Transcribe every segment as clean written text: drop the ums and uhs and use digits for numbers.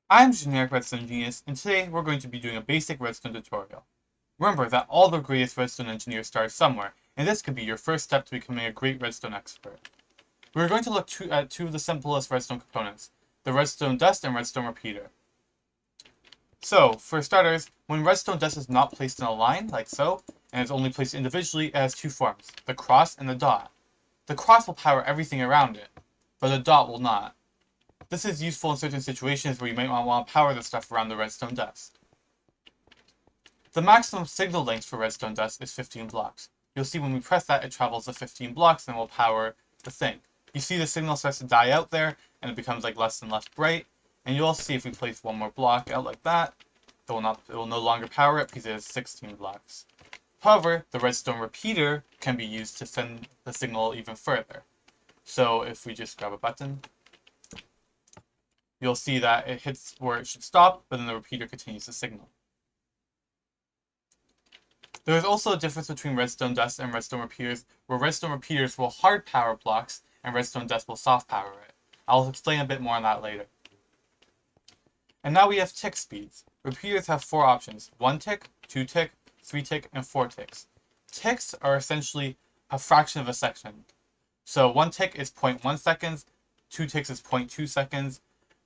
I'm Generic Redstone Genius, and today we're going to be doing a basic redstone tutorial. Remember that all the greatest redstone engineers start somewhere, and this could be your first step to becoming a great redstone expert. We're going to look at two of the simplest redstone components, the redstone dust and redstone repeater. So, for starters, when redstone dust is not placed in a line, like so, and is only placed individually, it has two forms, the cross and the dot. The cross will power everything around it, but the dot will not. This is useful in certain situations where you might want to power the stuff around the redstone dust. The maximum signal length for redstone dust is 15 blocks. You'll see when we press that, it travels the 15 blocks and will power the thing. You see the signal starts to die out there, and it becomes like less and less bright. And you'll see if we place one more block out like that, it will no longer power it because it has 16 blocks. However, the redstone repeater can be used to send the signal even further. So if we just grab a button, you'll see that it hits where it should stop, but then the repeater continues the signal. There is also a difference between redstone dust and redstone repeaters, where redstone repeaters will hard power blocks and redstone dust will soft power it. I'll explain a bit more on that later. And now we have tick speeds. Repeaters have four options: 1 tick, 2 tick, 3 tick, and 4 ticks. Ticks are essentially a fraction of a second. So 1 tick is 0.1 seconds, 2 ticks is 0.2 seconds,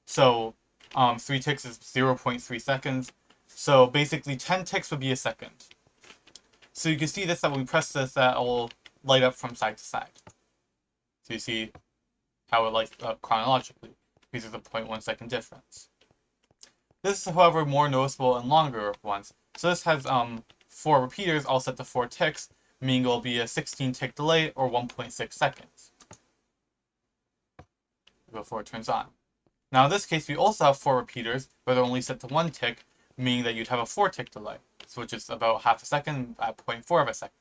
so 3 ticks is 0.3 seconds. So basically 10 ticks would be a second. So you can see this, that when we press this, that will light up from side to side. So you see how it lights up chronologically, because there's a 0.1 second difference. This is, however, more noticeable in longer ones. So this has 4 repeaters all set to 4 ticks, meaning it will be a 16 tick delay or 1.6 seconds before it turns on. Now in this case, we also have 4 repeaters, but they're only set to 1 tick, meaning that you'd have a 4 tick delay, which is about half a second at 0.4 of a second.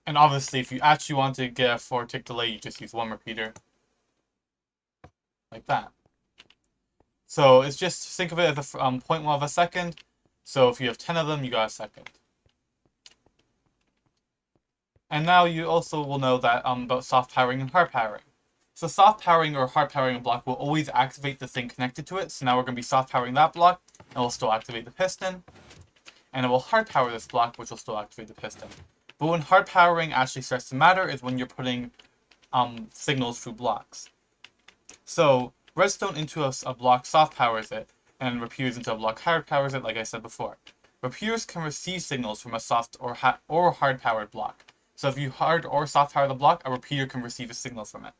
And obviously, if you actually want to get a 4 tick delay, you just use 1 repeater, like that. So it's just, think of it as a 0.1 of a second, so if you have 10 of them, you got a second. And now you also will know that about soft powering and hard powering. So soft powering or hard powering a block will always activate the thing connected to it. So now we're going to be soft powering that block, and we'll still activate the piston. And it will hard power this block, which will still activate the piston. But when hard powering actually starts to matter is when you're putting signals through blocks. So redstone into a block soft powers it, and repeaters into a block hard powers it, like I said before. Repeaters can receive signals from a soft or hard powered block. So if you hard or soft power the block, a repeater can receive a signal from it.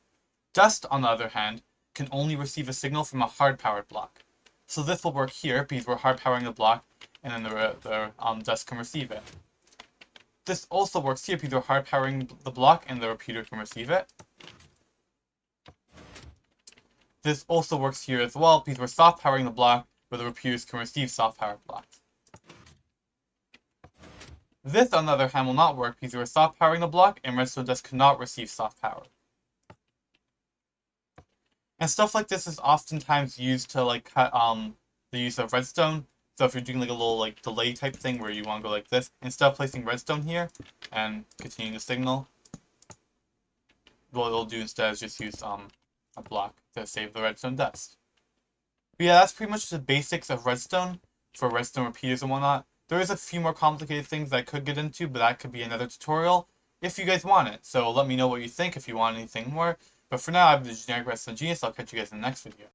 Dust, on the other hand, can only receive a signal from a hard-powered block. So this will work here because we're hard-powering the block, and then the dust can receive it. This also works here because we're hard-powering the block, and the repeater can receive it. This also works here as well because we're soft-powering the block, where the repeaters can receive soft-powered blocks. This, on the other hand, will not work because we're soft-powering the block, and redstone dust cannot receive soft power. And stuff like this is oftentimes used to like cut the use of redstone. So if you're doing like a little like delay type thing where you want to go like this, instead of placing redstone here and continuing the signal, what it'll do instead is just use a block to save the redstone dust. But yeah, that's pretty much the basics of redstone for redstone repeaters and whatnot. There is a few more complicated things that I could get into, but that could be another tutorial if you guys want it. So let me know what you think if you want anything more. But for now, I'm the Generic Redstone Genius. I'll catch you guys in the next video.